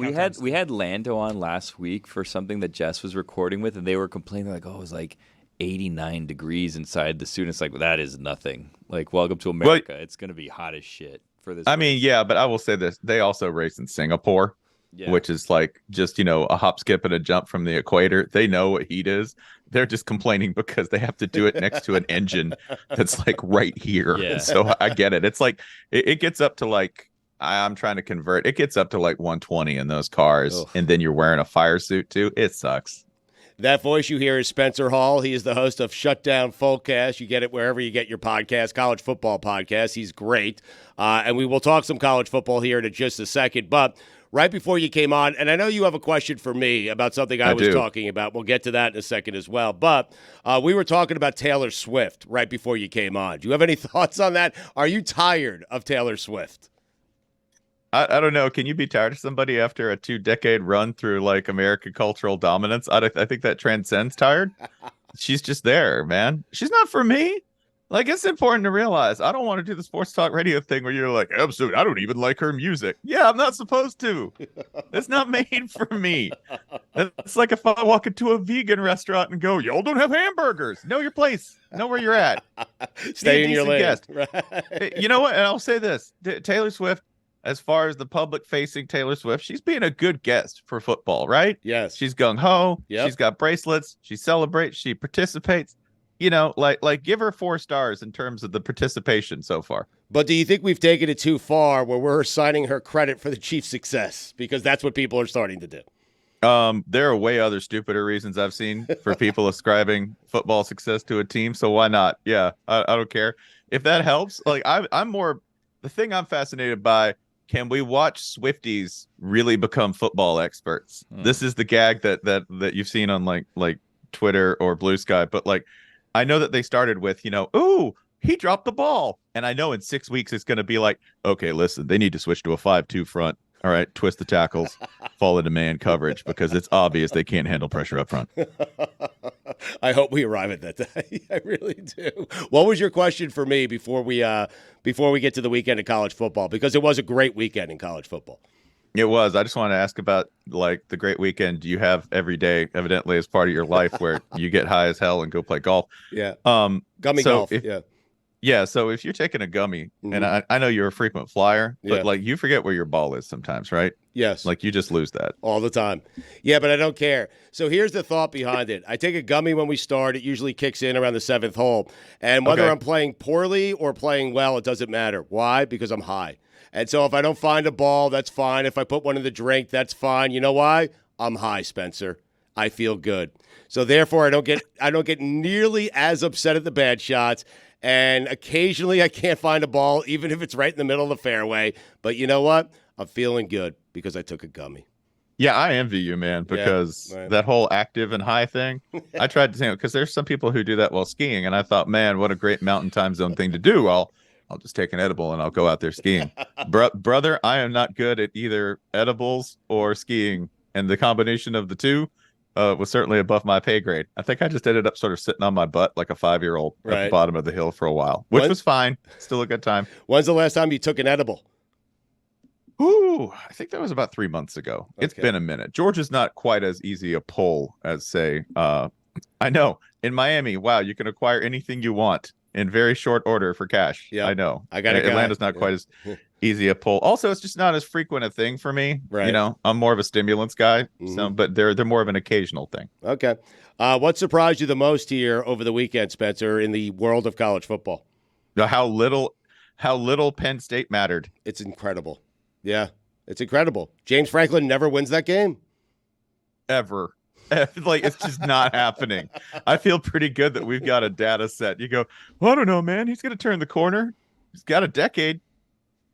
we had Lando on last week for something that Jess was recording with, and they were complaining like, oh, it was like 89 degrees inside the suit. It's like, that is nothing. Like, welcome to America. It's going to be hot as shit for this. I mean, yeah, but I will say this. They also race in Singapore, which is like just, a hop, skip, and a jump from the equator. They know what heat is. They're just complaining because they have to do it next to an engine that's like right here. Yeah. So I get it. It's like, it gets up to like, I'm trying to convert. It gets up to like 120 in those cars. Ugh. And then you're wearing a fire suit too. It sucks. That voice you hear is Spencer Hall. He is the host of Shutdown Fullcast. You get it wherever you get your podcast, college football podcast. He's great. And we will talk some college football here in just a second. But right before you came on, and I know you have a question for me about something I was talking about. We'll get to that in a second as well. But we were talking about Taylor Swift right before you came on. Do you have any thoughts on that? Are you tired of Taylor Swift? I don't know. Can you be tired of somebody after a 2-decade run through like American cultural dominance? I think that transcends tired. She's just there, man. She's not for me. Like, it's important to realize I don't want to do the sports talk radio thing where you're like, absolutely, I don't even like her music. Yeah, I'm not supposed to. It's not made for me. It's like if I walk into a vegan restaurant and go, y'all don't have hamburgers. Know your place. Know where you're at. Stay in your lane. Right. You know what? And I'll say this. Taylor Swift, as far as the public-facing Taylor Swift, she's being a good guest for football, right? Yes. She's gung-ho. Yep. She's got bracelets. She celebrates. She participates. Like give her 4 stars in terms of the participation so far. But do you think we've taken it too far where we're assigning her credit for the Chiefs' success? Because that's what people are starting to do. There are way other stupider reasons I've seen for people ascribing football success to a team. So why not? Yeah, I don't care. If that helps, like I'm more, the thing I'm fascinated by, can we watch Swifties really become football experts? This is the gag that you've seen on like Twitter or Blue Sky, but like, I know that they started with, ooh, he dropped the ball. And I know in 6 weeks it's going to be like, okay, listen, they need to switch to a 5-2 front. All right, twist the tackles, fall into man coverage because it's obvious they can't handle pressure up front. I hope we arrive at that day. I really do. What was your question for me before we get to the weekend of college football? Because it was a great weekend in college football. It was. I just want to ask about like the great weekend you have every day, evidently as part of your life, where you get high as hell and go play golf. Yeah. Gummy golf. Yeah. So if you're taking a gummy, and I know you're a frequent flyer, but like you forget where your ball is sometimes, right? Yes. Like you just lose that all the time. Yeah, but I don't care. So here's the thought behind it. I take a gummy when we start. It usually kicks in around the 7th hole. And whether I'm playing poorly or playing well, it doesn't matter. Why? Because I'm high. And so if I don't find a ball, that's fine. If I put one in the drink, that's fine. You know why? I'm high, Spencer. I feel good. So therefore, I don't get nearly as upset at the bad shots. And occasionally I can't find a ball, even if it's right in the middle of the fairway. But you know what? I'm feeling good because I took a gummy. Yeah, I envy you, man, because that whole active and high thing, I tried to say, because there's some people who do that while skiing. And I thought, man, what a great mountain time zone thing to do. I'll just take an edible and I'll go out there skiing. Brother, I am not good at either edibles or skiing. And the combination of the two was certainly above my pay grade. I think I just ended up sort of sitting on my butt like a 5-year-old at the bottom of the hill for a while, which was fine. Still a good time. When's the last time you took an edible? Ooh, I think that was about 3 months ago. Okay. It's been a minute. Georgia's not quite as easy a pull as, say, I know. In Miami, wow, you can acquire anything you want in very short order for cash. Yeah, I know. I got it. Atlanta's not quite as easy a pull. Also, it's just not as frequent a thing for me. Right. I'm more of a stimulants guy. So, but they're more of an occasional thing. Okay. What surprised you the most here over the weekend, Spencer, in the world of college football? How little Penn State mattered. It's incredible. Yeah, it's incredible. James Franklin never wins that game. Ever. Like, it's just not happening. I feel pretty good that we've got a data set. You go, well, I don't know, man. He's going to turn the corner. He's got a decade.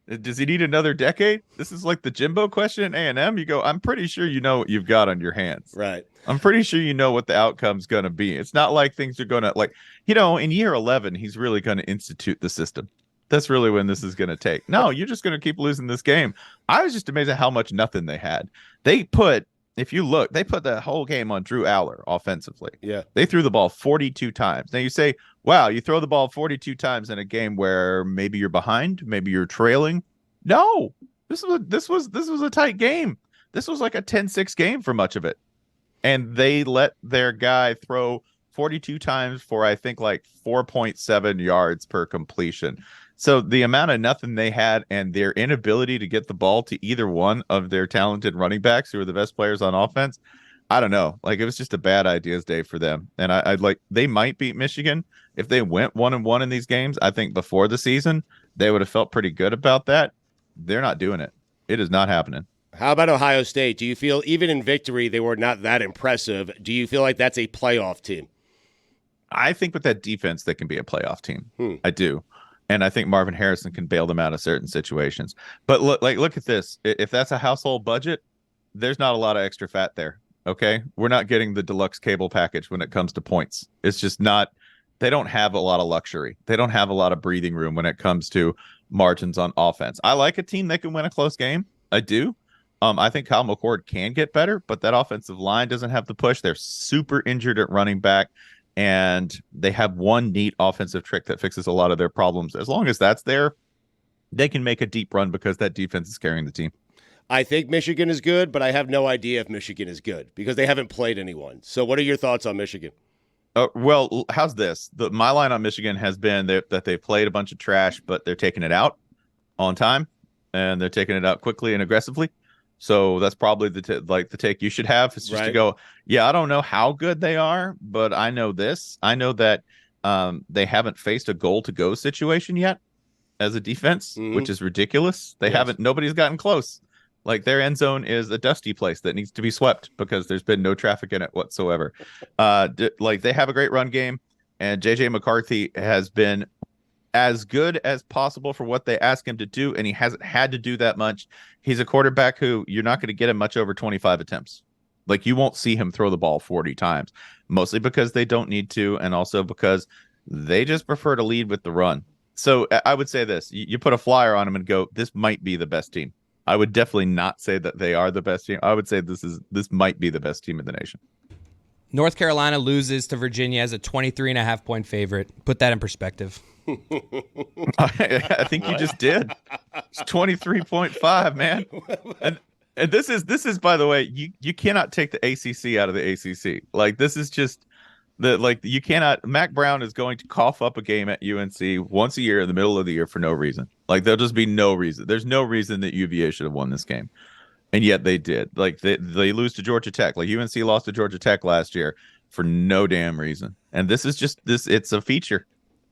Does he need another decade? This is like the Jimbo question at A&M. You go, I'm pretty sure you know what you've got on your hands. Right. I'm pretty sure you know what the outcome's going to be. It's not like things are going to, like, in year 11, he's really going to institute the system. That's really when this is going to take. No, you're just going to keep losing this game. I was just amazed at how much nothing they had. If you look, they put that whole game on Drew Aller offensively. Yeah. They threw the ball 42 times. Now you say, wow, you throw the ball 42 times in a game where maybe you're behind, maybe you're trailing. No, this was a tight game. This was like a 10-6 game for much of it. And they let their guy throw 42 times for, I think, like 4.7 yards per completion. So the amount of nothing they had and their inability to get the ball to either one of their talented running backs who are the best players on offense, I don't know. Like, it was just a bad ideas day for them. And I'd like, they might beat Michigan if they went 1-1 in these games. I think before the season, they would have felt pretty good about that. They're not doing it. It is not happening. How about Ohio State? Do you feel, even in victory, they were not that impressive? Do you feel like that's a playoff team? I think with that defense, they can be a playoff team. I do. And I think Marvin Harrison can bail them out of certain situations. But look at this. If that's a household budget, there's not a lot of extra fat there. Okay. We're not getting the deluxe cable package when it comes to points. It's just not, they don't have a lot of luxury. They don't have a lot of breathing room when it comes to margins on offense. I like a team that can win a close game. I do. I think Kyle McCord can get better, but that offensive line doesn't have the push. They're super injured at running back, and they have one neat offensive trick that fixes a lot of their problems. As long as that's there, they can make a deep run because that defense is carrying the team. I think Michigan is good, but I have no idea if Michigan is good because they haven't played anyone. So what are your thoughts on Michigan? Well, how's this? My line on Michigan has been that they played a bunch of trash, but they're taking it out on time, and they're taking it out quickly and aggressively. So that's probably the take you should have. It's just to go, yeah, I don't know how good they are, but I know this. I know that they haven't faced a goal-to-go situation yet as a defense, which is ridiculous. They haven't. Nobody's gotten close. Like, their end zone is a dusty place that needs to be swept because there's been no traffic in it whatsoever. They have a great run game, and J.J. McCarthy has been as good as possible for what they ask him to do, and he hasn't had to do that much. He's a quarterback who you're not going to get him much over 25 attempts. Like, you won't see him throw the ball 40 times, mostly because they don't need to, and also because they just prefer to lead with the run. So I would say this. You put a flyer on him and go, this might be the best team. I would definitely not say that they are the best team. I would say this might be the best team in the nation. North Carolina loses to Virginia as a 23.5-point favorite. Put that in perspective. I think you just did. It's 23.5, man. And this is, by the way, you cannot take the ACC out of the ACC. Like, this is just you cannot. Mac Brown is going to cough up a game at UNC once a year in the middle of the year for no reason. Like, there'll just be no reason. There's no reason that UVA should have won this game, and yet they did. Like, they lose to Georgia Tech. Like, UNC lost to Georgia Tech last year for no damn reason. And this is just this. It's a feature,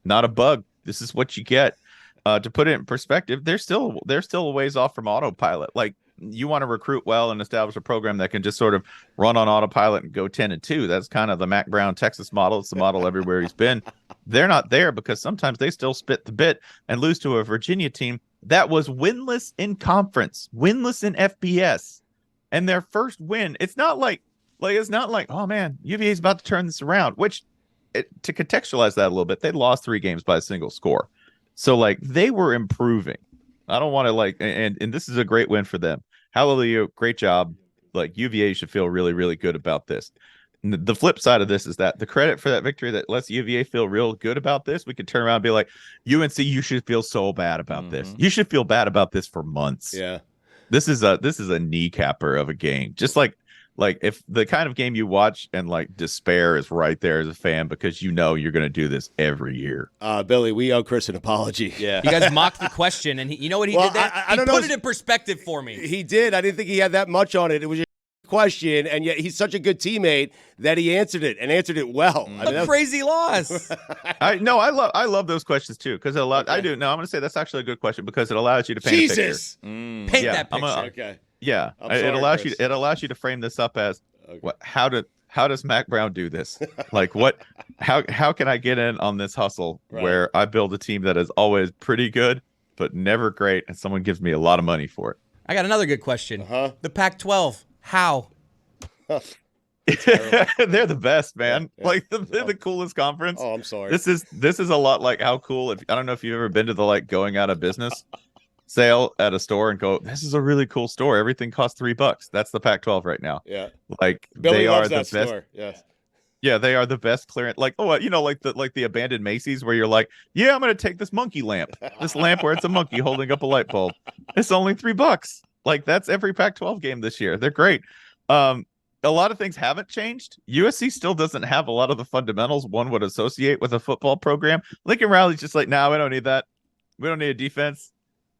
not a bug. This is what you get. To put it in perspective, they're still a ways off from autopilot. Like, you want to recruit well and establish a program that can just sort of run on autopilot and go 10-2. That's kind of the Mac Brown Texas model. It's the model everywhere he's been. They're not there because sometimes they still spit the bit and lose to a Virginia team that was winless in conference, winless in FBS. And their first win, it's not like, oh man, UVA is about to turn this around, which, to contextualize that a little bit, they lost 3 games by a single score. So, like, they were improving. I don't want to, and this is a great win for them. Hallelujah. Great job. Like, UVA should feel really, really good about this. And the flip side of this is that the credit for that victory that lets UVA feel real good about this, we could turn around and be like, UNC, you should feel so bad about this. You should feel bad about this for months. Yeah. This is a kneecapper of a game. Just like if the kind of game you watch and despair is right there as a fan because you know you're going to do this every year. Billy, we owe Chris an apology. Yeah. You guys mocked the question, and you know what he did there? I don't know. Put it in perspective for me. He did. I didn't think he had that much on it. It was just a question, and yet he's such a good teammate that he answered it and answered it well. A crazy loss. I love those questions too because it allows. Okay. I do. No, I'm going to say that's actually a good question because it allows you to paint a picture. Paint that picture. Okay. Yeah, sorry, it allows you to frame this up as how does Mac Brown do this? Like, how can I get in on this hustle where I build a team that is always pretty good but never great, and someone gives me a lot of money for it? I got another good question. The Pac-12, how? They're the best, man. Yeah. They're the coolest conference. Oh, I'm sorry. This is a lot like how cool. I don't know if you've ever been to the going out of business sale at a store and go, this is a really cool store. Everything costs $3. That's the Pac-12 right now. Yeah. Billy they are the best. Store. Yes. Yeah, they are the best clearance. The abandoned Macy's where you're like, yeah, I'm going to take this monkey lamp. This lamp where it's a monkey holding up a light bulb. It's only $3. Like that's every Pac-12 game this year. They're great. A lot of things haven't changed. USC still doesn't have a lot of the fundamentals one would associate with a football program. Lincoln Riley's just like, we don't need that. We don't need a defense.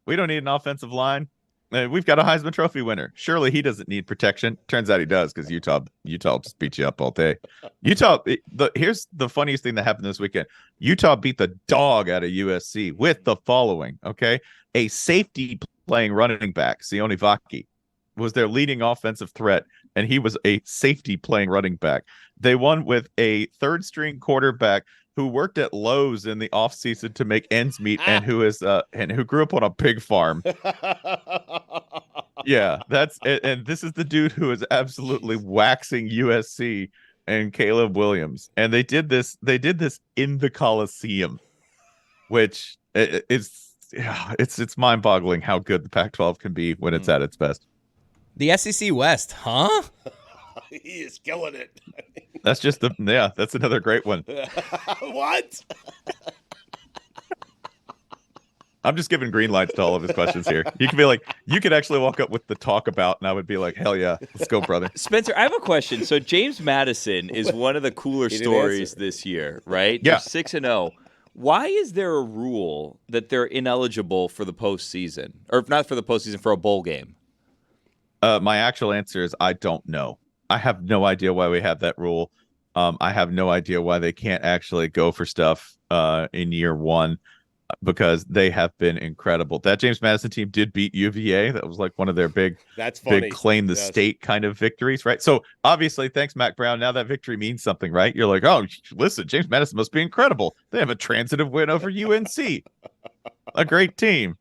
We don't need an offensive line. We've got a Heisman Trophy winner. Surely he doesn't need protection. Turns out he does because Utah just beat you up all day. Here's the funniest thing that happened this weekend. Utah beat the dog out of USC with the following, okay? A safety playing running back, Sione Vaki, was their leading offensive threat, and he was a safety playing running back. They won with a third-string quarterback who worked at Lowe's in the offseason to make ends meet and who grew up on a pig farm. Yeah, that's it. And this is the dude who is absolutely waxing USC and Caleb Williams. And they did this in the Coliseum, which it's mind-boggling how good the Pac-12 can be when it's at its best. The SEC West, huh? He is killing it. That's that's another great one. What? I'm just giving green lights to all of his questions here. You can be like, you could actually walk up with the talk about, and I would be like, hell yeah, let's go, brother. Spencer, I have a question. So James Madison is one of the cooler stories this year, right? Yeah. They're 6-0. Why is there a rule that they're ineligible for the postseason, or not for the postseason, for a bowl game? My actual answer is I don't know. I have no idea why we have that rule. I have no idea why they can't actually go for stuff in year one, because they have been incredible. That James Madison team did beat UVA. That was like one of their big claim the state kind of victories, right? So obviously, thanks, Mac Brown. Now that victory means something, right? You're like, oh, listen, James Madison must be incredible. They have a transitive win over UNC, a great team.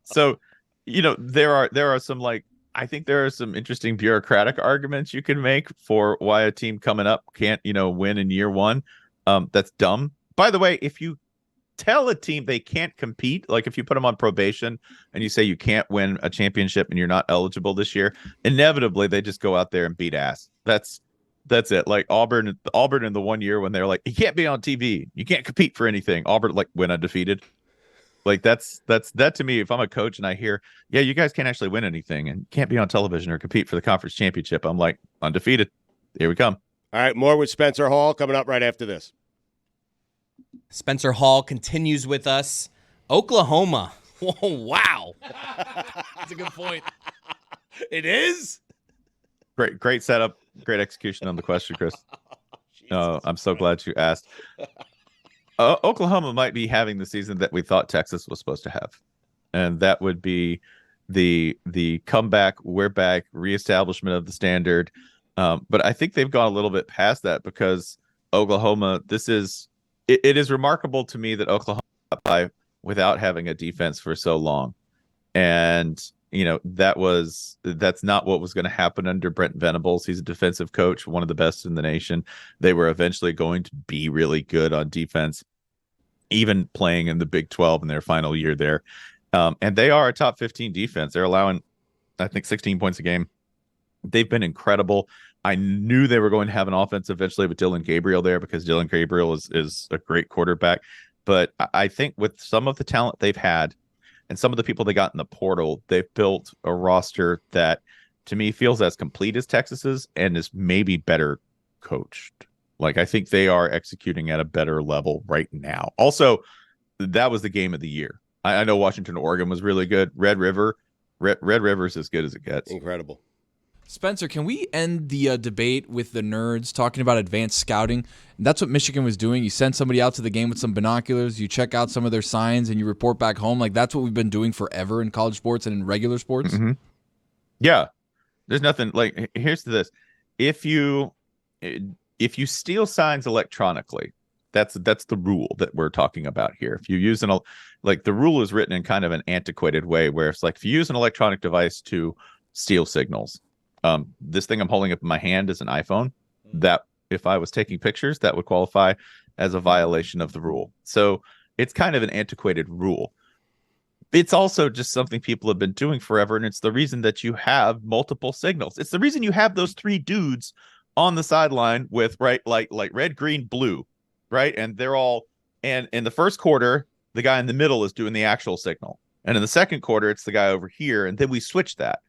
So, there are some I think there are some interesting bureaucratic arguments you can make for why a team coming up can't, win in year one. That's dumb. By the way, if you tell a team they can't compete, like if you put them on probation and you say you can't win a championship and you're not eligible this year, inevitably they just go out there and beat ass. That's it. Like Auburn in the 1 year when they're like, you can't be on TV, you can't compete for anything. Auburn went undefeated. Like that's that to me. If I'm a coach and I hear, yeah, you guys can't actually win anything and can't be on television or compete for the conference championship, I'm like, undefeated. Here we come. All right, more with Spencer Hall coming up right after this. Spencer Hall continues with us. Oklahoma. Oh, wow. That's a good point. It is? Great setup. Great execution on the question, Chris. I'm so glad you asked. Oklahoma might be having the season that we thought Texas was supposed to have. And that would be the comeback, we're back, reestablishment of the standard. But I think they've gone a little bit past that, because Oklahoma, it is remarkable to me that Oklahoma got by without having a defense for so long. And, that's not what was going to happen under Brent Venables. He's a defensive coach, one of the best in the nation. They were eventually going to be really good on defense, even playing in the Big 12 in their final year there. And they are a top 15 defense. They're allowing, I think, 16 points a game. They've been incredible. I knew they were going to have an offense eventually with Dylan Gabriel there, because Dylan Gabriel is a great quarterback. But I think with some of the talent they've had and some of the people they got in the portal, they've built a roster that, to me, feels as complete as Texas's and is maybe better coached. Like, I think they are executing at a better level right now. Also, that was the game of the year. I know Washington, Oregon was really good. Red River's as good as it gets. Incredible. Spencer, can we end the debate with the nerds talking about advanced scouting? That's what Michigan was doing. You send somebody out to the game with some binoculars, you check out some of their signs, and you report back home. Like, that's what we've been doing forever in college sports and in regular sports. Mm-hmm. Yeah. There's nothing like, here's this. If you steal signs electronically, that's the rule that we're talking about here. If you use the rule is written in kind of an antiquated way, where it's like, if you use an electronic device to steal signals, this thing I'm holding up in my hand is an iPhone, that if I was taking pictures, that would qualify as a violation of the rule. So it's kind of an antiquated rule. It's also just something people have been doing forever, and it's the reason that you have multiple signals. It's the reason you have those three dudes on the sideline with like red, green, blue, right? And they're all, and in the first quarter, the guy in the middle is doing the actual signal, and in the second quarter, it's the guy over here, and then we switch that.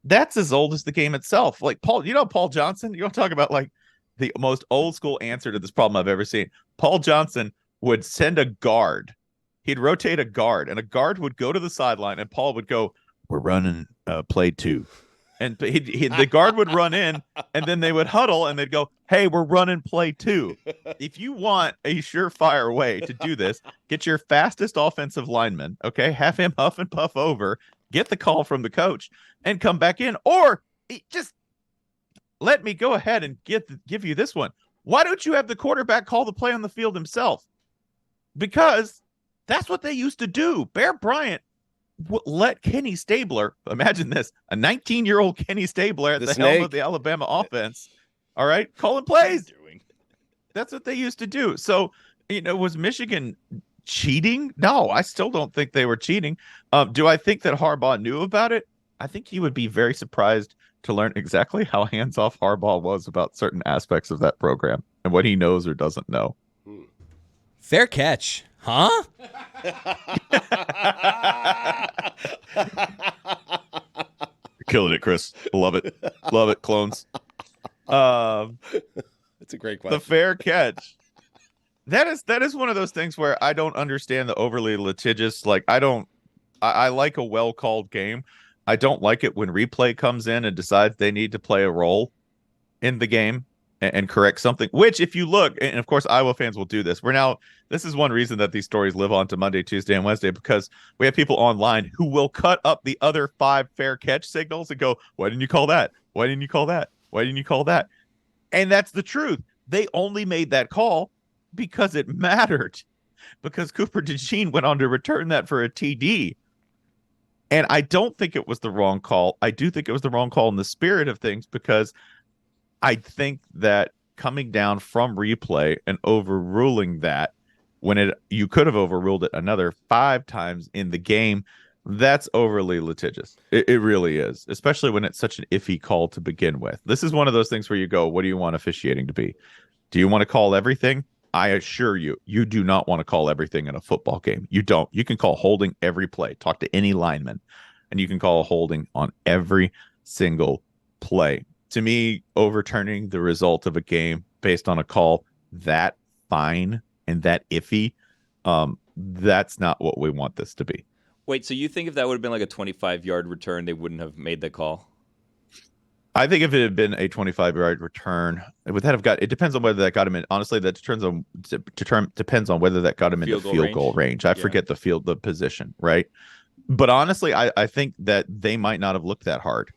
That's as old as the game itself. Like Paul Johnson, you want to talk about like the most old school answer to this problem I've ever seen. Paul Johnson would send a guard. He'd rotate a guard, and a guard would go to the sideline, and Paul would go, "We're running play 2." And the guard would run in, and then they would huddle, and they'd go, "Hey, we're running play 2." If you want a surefire way to do this, get your fastest offensive lineman, okay? Have him huff and puff over, get the call from the coach, and come back in. Or just let me go ahead and give you this one. Why don't you have the quarterback call the play on the field himself? Because that's what they used to do. Bear Bryant let Kenny Stabler, imagine this, a 19-year-old Kenny Stabler at the helm of the Alabama offense, all right, calling plays. That's what they used to do. So, was Michigan cheating? No, I still don't think they were cheating. Do I think that Harbaugh knew about it? I think he would be very surprised to learn exactly how hands-off Harbaugh was about certain aspects of that program and what he knows or doesn't know. Fair catch. Huh? Killing it, Chris. Love it. Love it, clones. That's a great question. The fair catch. That is one of those things where I don't understand the overly litigious. Like, I like a well-called game. I don't like it when replay comes in and decides they need to play a role in the game and correct something, which if you look, and of course Iowa fans will do this. This is one reason that these stories live on to Monday, Tuesday, and Wednesday, because we have people online who will cut up the other 5 fair catch signals and go, "Why didn't you call that? Why didn't you call that? Why didn't you call that?" And that's the truth. They only made that call because it mattered, because Cooper DeJean went on to return that for a TD. And I don't think it was the wrong call. I do think it was the wrong call in the spirit of things, because I think that coming down from replay and overruling that when you could have overruled it another 5 times in the game, that's overly litigious. It really is, especially when it's such an iffy call to begin with. This is one of those things where you go, what do you want officiating to be? Do you want to call everything? I assure you, you do not want to call everything in a football game. You don't. You can call holding every play. Talk to any lineman, and you can call holding on every single play. To me, overturning the result of a game based on a call that fine and that iffy, that's not what we want this to be. Wait, so you think if that would have been like a 25-yard return, they wouldn't have made the call? I think if it had been a 25-yard return, would that have got? It depends on whether that got him in. Honestly, that depends on whether that got him into field goal range. I forget the position, right? But honestly, I think that they might not have looked that hard.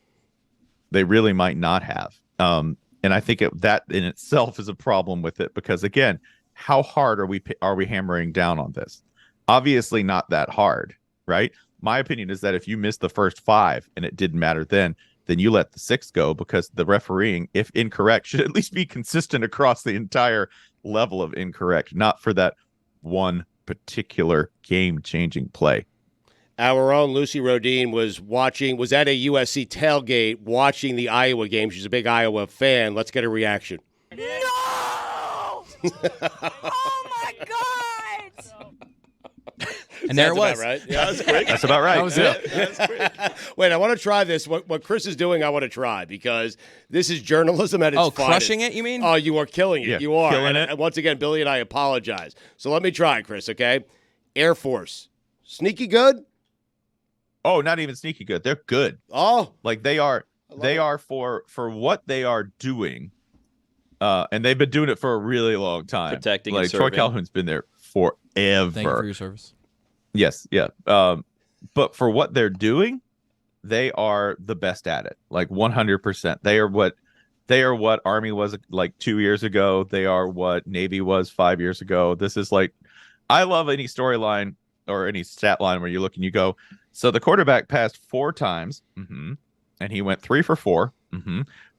They really might not have. And I think that in itself is a problem with it, because again, how hard are we hammering down on this? Obviously not that hard, right? My opinion is that if you missed the first 5 and it didn't matter then you let the 6th go, because the refereeing, if incorrect, should at least be consistent across the entire level of incorrect, not for that one particular game-changing play. Our own Lucy Rodine was at a USC tailgate watching the Iowa game. She's a big Iowa fan. Let's get a reaction. No! Oh, my God! And there it was. Right? Yeah, that's quick. That's about right. That was it. That's quick. Wait, I want to try this. What Chris is doing, I want to try, because this is journalism at its finest. Crushing it, you mean? Oh, you are killing it. Yeah, you are. killing it. And once again, Billy and I apologize. So let me try, Chris, okay? Air Force. Sneaky good? Oh, not even sneaky good. They're good. Oh. Like they are for what they are doing. And they've been doing it for a really long time. Protecting like and serving. Troy Calhoun's been there forever. Thank you for your service. Yes, yeah. But for what they're doing, they are the best at it. Like 100%. They are what Army was like 2 years ago. They are what Navy was 5 years ago. This is like, I love any storyline or any stat line where you look and you go, so the quarterback passed 4 times, and he went 3 for 4,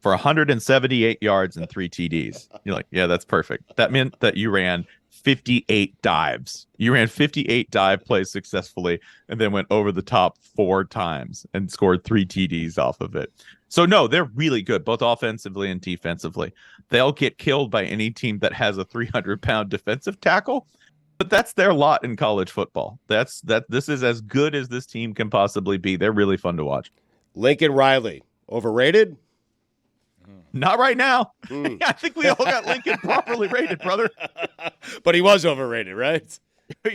for 178 yards and 3 TDs. You're like, yeah, that's perfect. That meant that you ran 58 dives. You ran 58 dive plays successfully, and then went over the top 4 times and scored 3 TDs off of it. So no, they're really good, both offensively and defensively. They'll get killed by any team that has a 300-pound defensive tackle. But that's their lot in college football. This is as good as this team can possibly be. They're really fun to watch. Lincoln Riley. Overrated? Not right now. I think we all got Lincoln properly rated, brother. But he was overrated, right?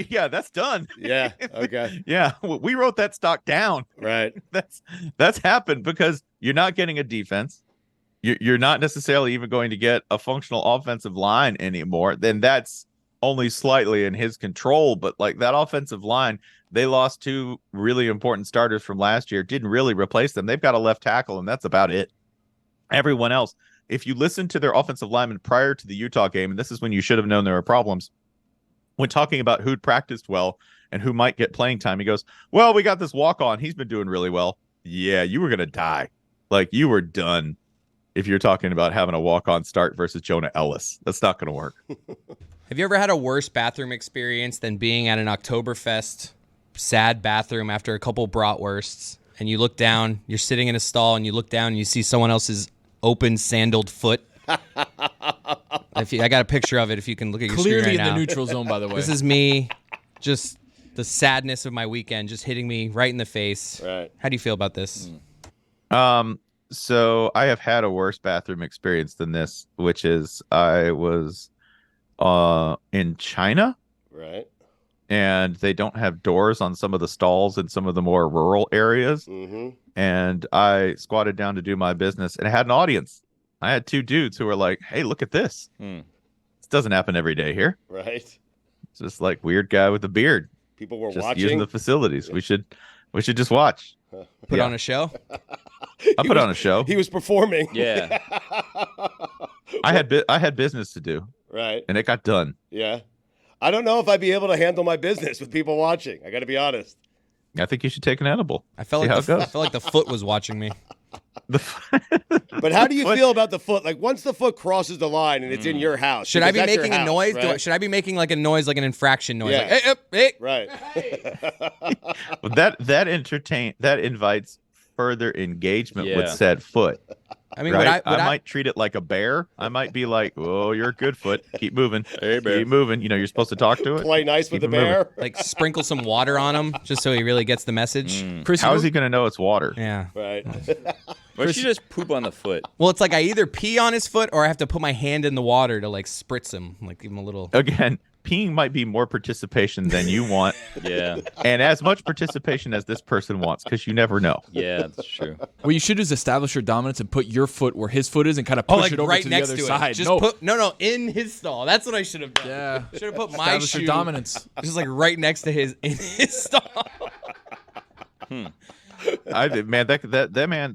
Yeah, that's done. Yeah. Okay. Yeah, we wrote that stock down. Right. That's happened because you're not getting a defense. You're not necessarily even going to get a functional offensive line anymore. Then that's only slightly in his control. But like that offensive line, they lost 2 really important starters from last year. Didn't really replace them. They've got a left tackle, and that's about it. Everyone else, if you listen to their offensive linemen prior to the Utah game, and this is when you should have known there were problems, when talking about who'd practiced well and who might get playing time, he goes, well, we got this walk-on. He's been doing really well. Yeah, you were going to die. Like, you were done if you're talking about having a walk-on start versus Jonah Ellis. That's not going to work. Have you ever had a worse bathroom experience than being at an Oktoberfest sad bathroom after a couple bratwursts, and you look down, you're sitting in a stall, and you look down and you see someone else's open sandaled foot? I got a picture of it if you can look at your Clearly screen right in now. the neutral zone, by the way. This is me, just the sadness of my weekend just hitting me right in the face. Right. How do you feel about this? So I have had a worse bathroom experience than this, which is I was in China, Right. and they don't have doors on some of the stalls in some of the more rural areas. Mm-hmm. And I squatted down to do my business, and I had an audience. I had 2 dudes who were like, hey, look at this. This doesn't happen every day here. Right. It's just like weird guy with a beard People were just watching. using the facilities. We should just watch. Put Yeah. on a show? I put on a show. He was performing. Yeah. I had business to do, Right. and it got done. Yeah. I don't know if I'd be able to handle my business with people watching. I got to be honest. I think you should take an edible. I felt See how like it goes. I felt like the foot was watching me. But how do you feel about the foot? Like once the foot crosses the line and it's in your house. Should I because be that's your making a house, noise? Right? Should I be making like a noise, like an infraction noise? Yeah. Like, hey. Right. Well, that invites further engagement with Yeah. said foot. I mean, Right? would I might treat it like a bear. I might be like, "Oh, you're a good foot. Keep moving. Hey, bear. Keep moving." You know, you're supposed to talk to it. Play nice with the Keep 'em moving. bear. like sprinkle some water on him just so he really gets the message? Chris, How you is he going to know it's water? Yeah. Right. Why don't you just poop on the foot? Well, it's like I either pee on his foot or I have to put my hand in the water to like spritz him, like give him a little. Again, peeing might be more participation than you want, Yeah. and as much participation as this person wants, because you never know. Yeah, that's true. what you should do is establish your dominance and put your foot where his foot is and kind of push like it over right to the next other to side. it. Just no, put no in his stall. That's what I should have done. yeah. Should have put my Establish shoe your dominance. just like right next to his in his stall. Man,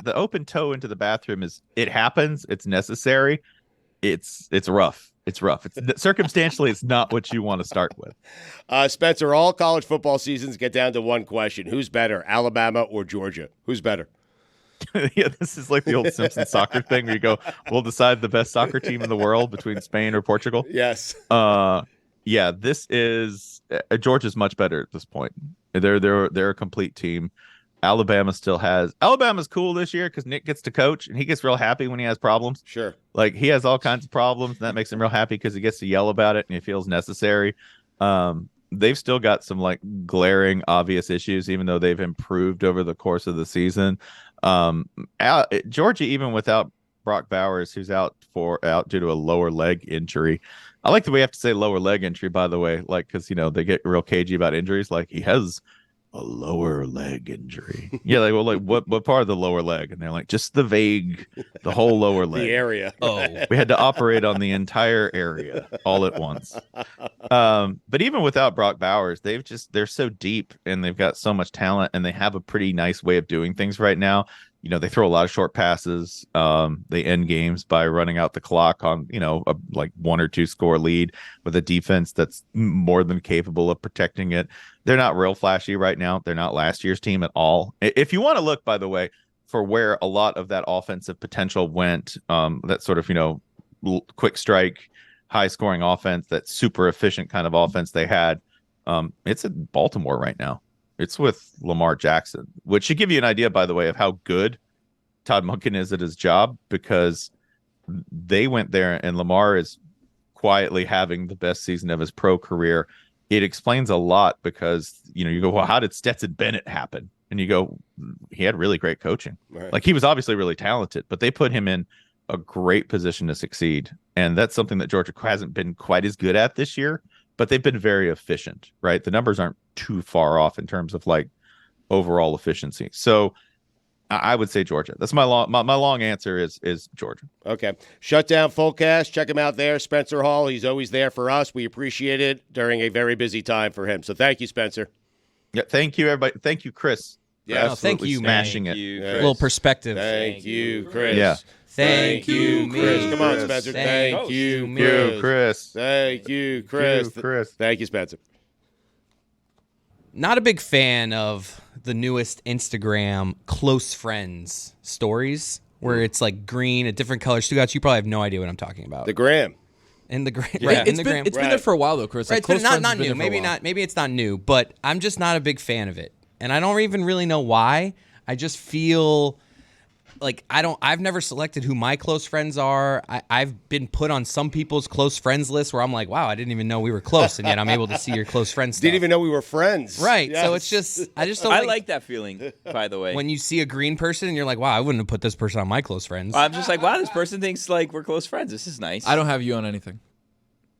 the open toe into the bathroom it happens. It's necessary. It's rough. It's rough. Circumstantially, it's not what you want to start with. Spencer, all college football seasons get down to one question. Who's better, Alabama or Georgia? Who's better? Yeah, this is like the old Simpsons soccer thing where you go, we'll decide the best soccer team in the world between Spain or Portugal. Yes. Yeah, this is Georgia's much better at this point. They're a complete team. Alabama's cool this year because Nick gets to coach and he gets real happy when he has problems. Sure. Like he has all kinds of problems and that makes him real happy because he gets to yell about it and he feels necessary. They've still got some like glaring obvious issues, even though they've improved over the course of the season. Georgia, even without Brock Bowers, who's out due to a lower leg injury. I like the way we have to say lower leg injury, by the way, like because they get real cagey about injuries. Like he has a lower leg injury. Yeah, like, well, like what part of the lower leg? And they're like, just the whole lower leg. The area. Oh. We had to operate on the entire area all at once. But even without Brock Bowers, they're so deep and they've got so much talent and they have a pretty nice way of doing things right now. They throw a lot of short passes. They end games by running out the clock on, a like 1 or 2 score lead with a defense that's more than capable of protecting it. They're not real flashy right now. They're not last year's team at all. If you want to look, by the way, for where a lot of that offensive potential went, that sort of, quick strike, high scoring offense, that super efficient kind of offense they had, it's at Baltimore right now. It's with Lamar Jackson, which should give you an idea, by the way, of how good Todd Monken is at his job, because they went there and Lamar is quietly having the best season of his pro career. It explains a lot because, you go, well, how did Stetson Bennett happen? And you go, he had really great coaching. Right. Like, he was obviously really talented, but they put him in a great position to succeed. And that's something that Georgia hasn't been quite as good at this year, but they've been very efficient, right? The numbers aren't too far off in terms of like overall efficiency. So I would say Georgia. That's my long answer is Georgia. Okay. Shutdown Fullcast. Check him out there. Spencer Hall. He's always there for us. We appreciate it during a very busy time for him. So thank you, Spencer. Yeah, thank you, everybody. Thank you, Chris. Yeah, thank you, man. smashing it. Yeah. A little perspective. Thank you, Chris. Yeah. Thank you, Chris. me. Come on, Chris. Spencer. Thank Thank you, you, You, Chris. Thank you, Chris. You, Chris. Thank you, Spencer. Not a big fan of the newest Instagram close friends stories where it's like green, a different color. Stugotz, you probably have no idea what I'm talking about. The Gram. In the gram, Yeah. right? In It's the been gram. it's been there for a while though, Chris. Right, Like, it's been Close not Friends has not been new. there for a Maybe while. not. Maybe it's not new, but I'm just not a big fan of it, and I don't even really know why. I just feel like I've never selected who my close friends are. I've been put on some people's close friends list where I'm like, wow, I didn't even know we were close, and yet I'm able to see your close friends. Didn't even know we were friends. Right. Yes. So it's just I just don't I like that feeling, by the way. when you see a green person and you're like, wow, I wouldn't have put this person on my close friends. I'm just like, wow, this person thinks like we're close friends. This is nice. I don't have you on anything.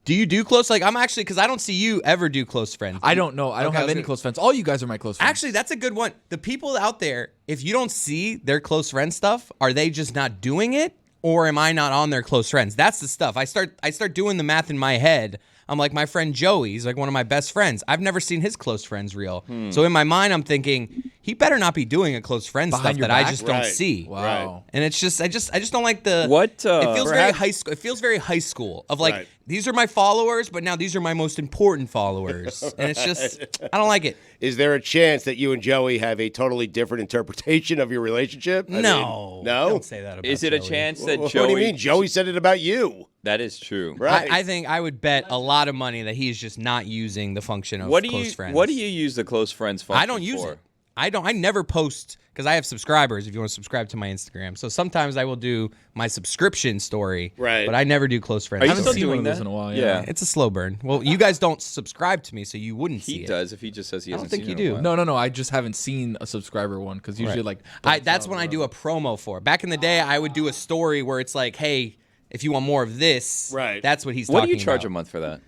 Do you do close? Like I'm actually because I don't see you ever do close friends. I don't know. I don't Okay, I have was any gonna- close friends. All you guys are my close friends. Actually, that's a good one. The people out there, if you don't see their close friend stuff, are they just not doing it, or am I not on their close friends? That's the stuff. I start doing the math in my head. I'm like, my friend Joey, he's like one of my best friends. I've never seen his close friends reel. So in my mind, I'm thinking he better not be doing a close friend Behind stuff your that I back? just don't Right. see. Wow. And it's just I just don't like the What? it feels very Perhaps- high school. It feels very high school of like Right. these are my followers, but now these are my most important followers, and it's just I don't like it. Is there a chance that you and Joey have a totally different interpretation of your relationship? I No, mean, no. don't say that about Is it a Joey. chance that What Joey? do you mean? Joey said it about you. That is true. Right. I think I would bet a lot of money that he's just not using the function of What do close you? friends. What do you use the close friends function I don't use for? it. I don't. I never post because I have subscribers. If you want to subscribe to my Instagram, so sometimes I will do my subscription story. Right. But I never do close friends. Are you I haven't still stories. seen one doing of those that? in a while. Yeah. It's a slow burn. Well, you guys don't subscribe to me, so you wouldn't see He it. does if he just says he I don't hasn't think seen you it in a do. while. No. I just haven't seen a subscriber one because usually Right. like That's when I do a promo for. Back in the day, I would do a story where it's like, hey, if you want more of this, Right. that's what he's What talking do you charge about. a month for that?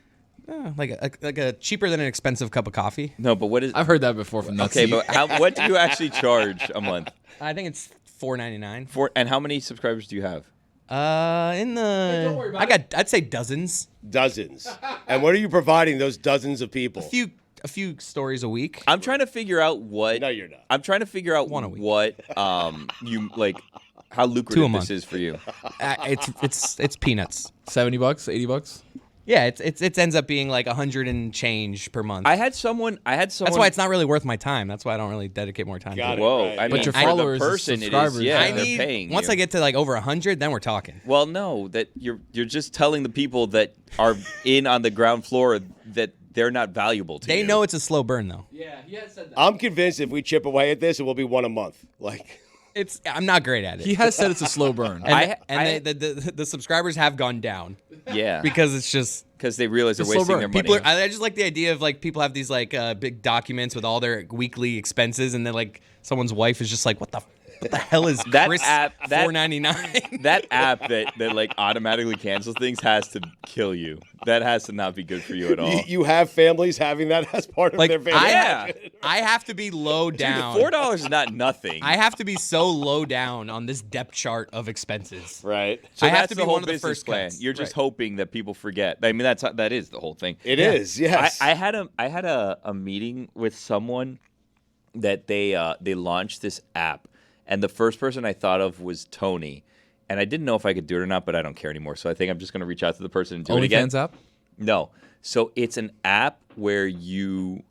Like a cheaper than an expensive cup of coffee. No, but what is? I've heard that before from that. Okay, but what do you actually charge a month I think it's $4.99. for? And how many subscribers do you have? I'd say dozens. Dozens. And what are you providing those dozens of people? A few stories a week. I'm trying to figure out what. No, you're not. I'm trying to figure out One a week. what you like. How Two a lucrative month. this is for you. It's peanuts. $70, $80. Yeah, it ends up being like 100 and change per month. I had someone. That's why it's not really worth my time. That's why I don't really dedicate more time Got to it. it. Whoa! Right. I But mean, your for followers the and person, it is. subscribers, Yeah, I they're need paying. once you. I get to like over 100, then we're talking. Well, no, that you're just telling the people that are in on the ground floor that they're not valuable to They you. know it's a slow burn though. Yeah, he had said that. I'm convinced if we chip away at this, it will be one a month. Like, I'm not great at it. He has said it's a slow burn. and the subscribers have gone down Yeah, because it's just because they realize they're It's a slow wasting burn. their people. money. I just like the idea of like people have these like big documents with all their weekly expenses, and then like someone's wife is just like, what the hell is That Chris app- that- $4.99? That app that like automatically cancels things has to kill you. That has to not be good for you at all. you have families having that as part of Like their family. I have to be low Dude, down. $4 is not nothing. I have to be so low down on this depth chart of expenses. Right. so I have that's to the be whole one of the business first plan. cuts. You're just Right. hoping that people forget. I mean, that is the whole thing. It is. Yes. I had a meeting with someone that they launched this app, and the first person I thought of was Tony, and I didn't know if I could do it or not, but I don't care anymore. So I think I'm just going to reach out to the person and do it again. OnlyFans app? No, so it's an app where you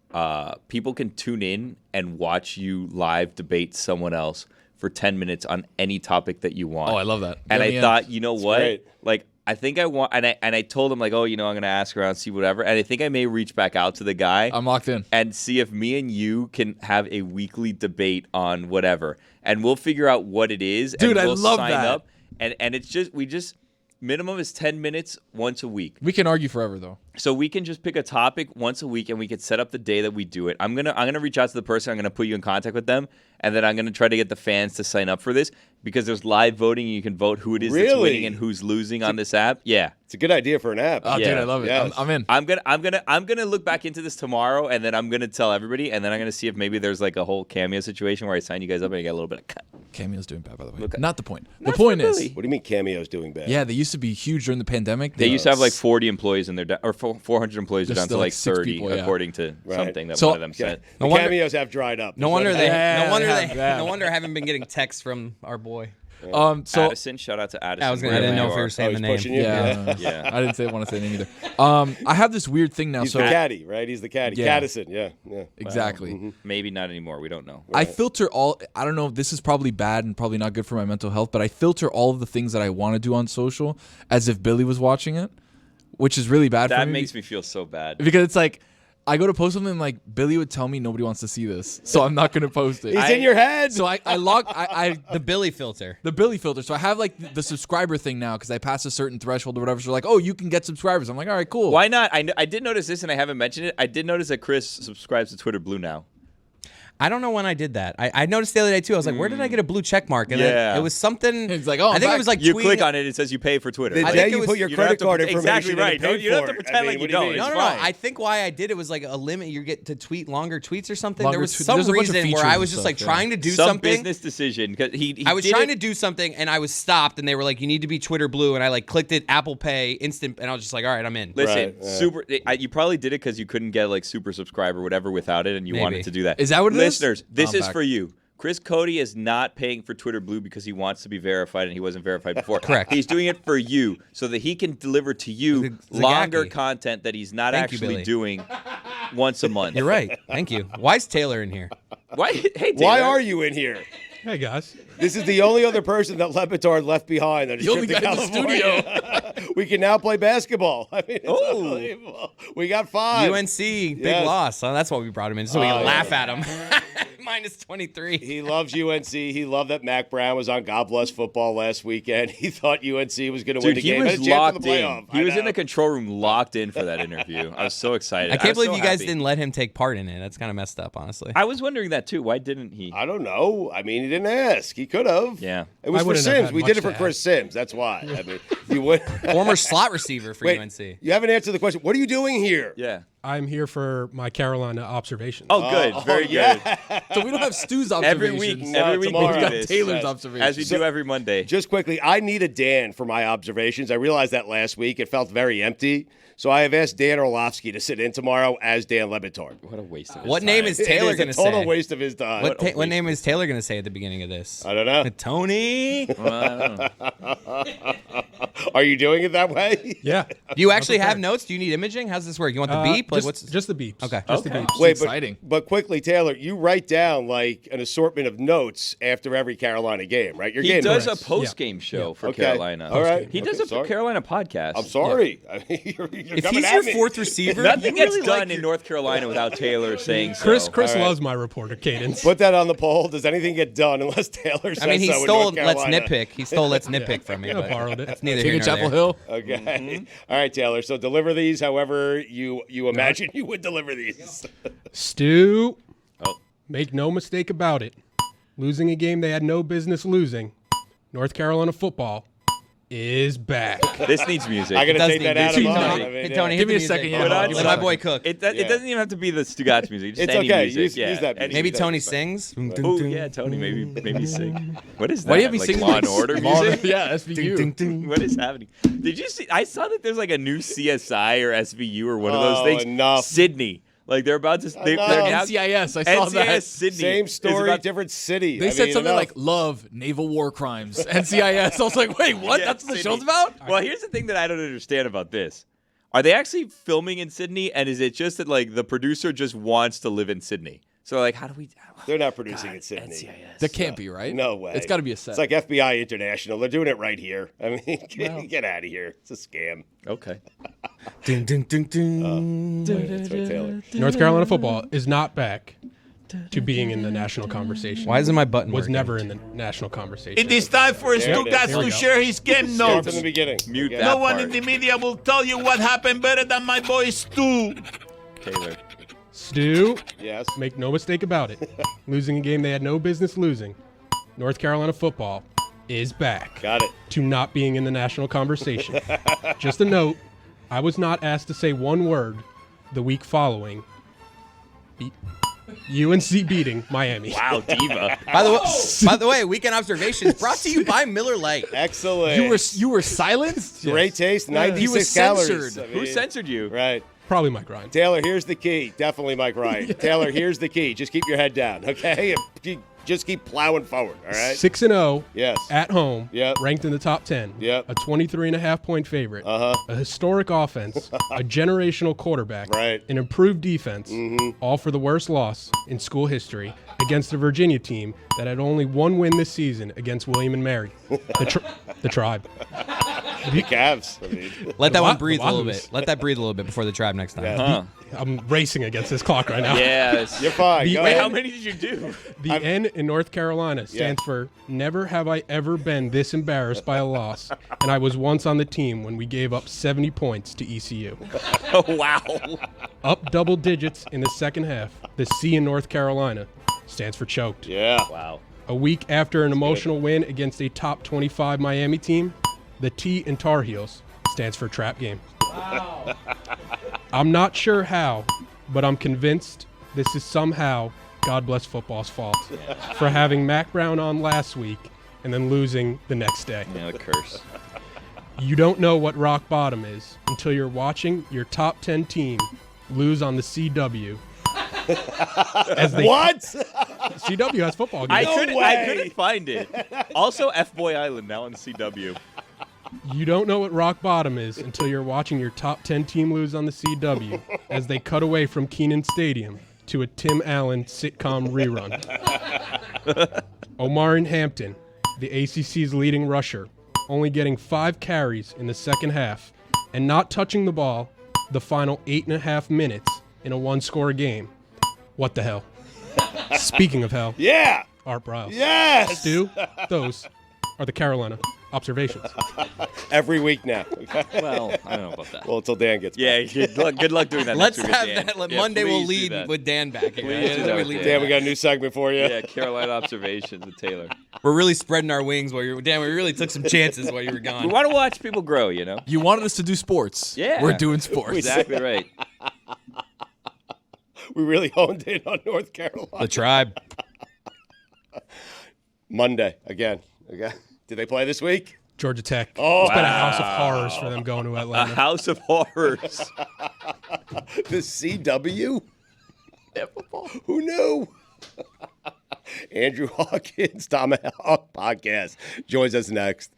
people can tune in and watch you live debate someone else for 10 minutes on any topic that you want. Oh, I love that. And Get I me in. thought, you know what? great. Like, I think I want, and I told him like, oh, I'm gonna ask around, see whatever, and I think I may reach back out to the guy I'm locked in. and see if me and you can have a weekly debate on whatever, and we'll figure out what it is. Dude, and I we'll love sign that. up, and it's just minimum is 10 minutes once a week. We can argue forever though. So we can just pick a topic once a week, and we can set up the day that we do it. I'm gonna reach out to the person. I'm gonna put you in contact with them, and then I'm gonna try to get the fans to sign up for this because there's live voting, and you can vote who it is that's winning and who's losing on this app. Yeah, it's a good idea for an app. Oh, dude, I love it. Yes. I'm in. I'm gonna look back into this tomorrow, and then I'm gonna tell everybody, and then I'm gonna see if maybe there's like a whole Cameo situation where I sign you guys up and I get a little bit of cut. Cameo's doing bad, by the way. Look, Not the point. The Not point really. is, What do you mean Cameo's doing bad? yeah, they used to be huge during the pandemic. They used to have like 40 employees in their or 400 employees are There's down to still like like 6 30, people, yeah. according to something that So- one of them said. The wonder- Cameos have dried up. No wonder they. Yeah, no wonder they they. have. No wonder I haven't been getting texts from our boy. So Addison, shout out to Addison. I didn't wherever know you if you are. were saying he's the name. pushing you? yeah, Yeah. I didn't want to say anything either. I have this weird thing now. He's So the caddy, right? He's the caddy. Yeah. Caddison, yeah. exactly. Maybe not anymore. We don't know. I filter all. I don't know. This is probably bad and probably not good for my mental health. But I filter all of the things that I want to do on social as if Billy was watching it, which is really bad for That me. makes me feel so bad. Because it's like I go to post something and like Billy would tell me nobody wants to see this, so I'm not gonna post it. He's in your head. So I log I The Billy filter. the Billy filter. So I have like the subscriber thing now because I passed a certain threshold or whatever. So like, oh, you can get subscribers. I'm like, all right, cool. Why not? I did notice this, and I haven't mentioned it. I did notice that Chris subscribes to Twitter Blue now. I don't know when I did that. I noticed the other day too. I was like, where did I get a blue check mark? And Yeah. then it was something. It's like, oh, I think I'm it was like You tweeting- click on it, it says you pay for Twitter. the I day think it you was- put your you don't credit have to card put- information exactly in right. and pay You don't have to for it. pretend like what you do don't. mean? It's No, no, fine. no. I think why I did it was like a limit. You get to tweet longer tweets or something. Longer There was tweet- some there's a bunch of reason where features I was and just stuff, like yeah. trying to do Some something. business decision because he I was did trying it- to do something and I was stopped and they were like, you need to be Twitter Blue, and I like clicked it, Apple Pay, instant, and I was just like, all right, I'm in. Listen, Right, yeah. super. You probably did it because you couldn't get like super subscribe or whatever without it, and you Maybe. wanted to do that. Is that what it is? Listeners, this I'm is back. for you. Chris Cody is not paying for Twitter Blue because he wants to be verified and he wasn't verified before. Correct. He's doing it for you so that he can deliver to you Zagaki. longer content that he's not Thank you, actually Billy. doing once a month. You're right. Thank you. Why is Taylor in here? Why? Hey, Why Taylor. are you in here? Hey guys. This is the only other person that Le Batard left behind. That is The only trip to guy in the California. We can now play basketball. I mean, it's Oh. unbelievable. We got 5. UNC, big Yes. loss. So that's why we brought him in, so we can Oh, laugh yeah. at him. Minus 23. He loves UNC. He loved that Mac Brown was on God Bless Football last weekend. He thought UNC was going to win Dude, the he game. Had a was chance locked the in. playoff. He I was in know. the control room locked in for that interview. I was so excited. I can't was believe so you guys happy. didn't let him take part in it. That's kind of messed up, honestly. I was wondering that too. Why didn't he? I don't know. I mean, he didn't ask. He could have. Yeah. It was I for wouldn't have Sims. had We much did it to for add. Chris Sims. That's why. I mean, you would. Former slot receiver for Wait, UNC. you haven't answered the question. What are you doing here? Yeah. I'm here for my Carolina observations. Oh, good. Very good. So we don't have Stu's Every observations. week, No, every week we tomorrow. do We've got this. Taylor's Yes. observations. As we do every Monday. Just quickly, I needed Dan for my observations. I realized that last week. It felt very empty. So I have asked Dan Orlovsky to sit in tomorrow as Dan Le Batard. What a waste of his What name time. is Taylor It going is to a total say? waste of his time. What name is Taylor going to say at the beginning of this? I don't know. Tony? Are you doing it that way? Yeah. Do you actually have notes? Do you need imaging? How's this work? You want the beep? Like, Just the beeps. Okay. Just the beeps. Wait, exciting. but quickly, Taylor, you write down like an assortment of notes after every Carolina game, right? You're He getting does notes. a post-game show for Okay. Carolina. All right. He does Okay, a sorry. Carolina podcast. I'm sorry. I mean, you're if coming he's at your me. fourth receiver, Nothing you gets really done like in North Carolina without Taylor saying so. Chris All right. loves my reporter cadence. Put that on the poll. Does anything get done unless Taylor says I mean, he so in stole North Let's Carolina? Nitpick. He stole Let's Nitpick from me. I But borrowed it. that's neither King here of nor Chapel there. Hill. Okay. All right, Taylor. So deliver these however you imagine you would deliver these. Stu, Oh. make no mistake about it. Losing a game they had no business losing, North Carolina football is back. This needs music. I got to does take need that out of music. mine. Hey, I mean, Tony, yeah. hit Give me the a second, music. yeah, Hold hold on. on, Let hold my on. boy cook. It Yeah. doesn't even have to be the Stugotz music. Just It's any okay. music. Use that music. Maybe That's Tony fine. sings. Oh yeah, Tony. Maybe sing. What is that? Why do you have me like singing Law like and Order Law and- music? Yeah, SVU. What is happening? Did you see? I saw that there's like a new CSI or SVU or one of those Oh, things. enough. Sydney. Like they're about to. They're Enough. now, NCIS. I saw NCIS that. Sydney. Same is story, about- different city. They I said mean, something enough. like love, naval war crimes, NCIS. I was like, wait, what? Yeah, That's what the Sydney. show's about? Well, here's the thing that I don't understand about this. Are they actually filming in Sydney, and is it just that like the producer just wants to live in Sydney? So like, how do we? They're not producing in Sydney. NCIS. That can't be, right? No way. It's got to be a set. It's like FBI International. They're doing it right here. I mean, get out of here. It's a scam. Okay. Ding, ding, ding, ding. That's right, Taylor. North Carolina football is not back to being in the national conversation. Why isn't my button Was working? never in the national conversation. It is time for Stugotz Here we to go. share his game Start notes. from the beginning. Mute Okay. that No one part. in the media will tell you what happened better than my boy Stu. Taylor. Stu, Yes. make no mistake about it. Losing a game they had no business losing. North Carolina football is back Got it. to not being in the national conversation. Just a note, I was not asked to say one word the week following UNC beating Miami. Wow, diva. By the way, Weekend Observations brought to you by Miller Lite. Excellent. You were silenced. Great taste. 96 He was calories. censored. I mean, Who censored you? Right. Probably Mike Ryan. Taylor, here's the key. Definitely Mike Ryan. Taylor, here's the key. Just keep your head down, okay? Just keep plowing forward, all right? 6-0 Yes. at home, Yep. ranked in the top 10. Yep. A 23.5-point favorite. Uh-huh. A historic offense, a generational quarterback, Right. an improved defense, all for the worst loss in school history against a Virginia team that had only one win this season against William and Mary, the Tribe. The Cavs. I mean, Let that The one Wa- breathe the a little Wahoos. bit. Let that breathe a little bit before the Tribe next time. Yeah. Huh. I'm racing against this clock right now. Yes. you're fine. Go Wait, ahead. how many did you do? The N in North Carolina stands for Never Have I Ever Been This Embarrassed by a Loss, and I was once on the team when we gave up 70 points to ECU. Oh, wow. Up double digits in the second half, the C in North Carolina stands for choked. Yeah. Wow. A week after an emotional win against a top 25 Miami team, the T in Tar Heels stands for trap game. Wow. I'm not sure how, but I'm convinced this is somehow God bless football's fault for having Mac Brown on last week and then losing the next day. Yeah, the curse. You don't know what rock bottom is until you're watching your top 10 team lose on the CW. As they, What? CW has football I games. couldn't way. find it. Also, F Boy Island now on CW. You don't know what rock bottom is until you're watching your top 10 team lose on the CW as they cut away from Kenan Stadium to a Tim Allen sitcom rerun. Omar Hampton, the ACC's leading rusher, only getting 5 carries in the second half and not touching the ball the final 8.5 minutes in a one-score game. What the hell? Speaking of hell, Yeah. Art Briles. Yes. Stu, those are the Carolina observations. Every week now. Well, I don't know about that. Well, until Dan gets Yeah, back. good luck doing that. Let's next week with have Dan. that. Yeah, Monday we'll please do lead that. with Dan back here. Please do that with Dan. Dan, we got a new segment for you. Yeah, Carolina observations with Taylor. We're really spreading our wings while you're Dan. We really took some chances while you were We gone. want to watch people grow, you know? You wanted us to do sports. Yeah. We're doing sports. Exactly right. We really honed in on North Carolina. The Tribe. Monday again. Okay. Did they play this week? Georgia Tech. Oh, It's been a house of horrors for them going to A Atlanta. house of horrors. The CW? Who knew? Andrew Hawkins, Tomahawk Podcast joins us next.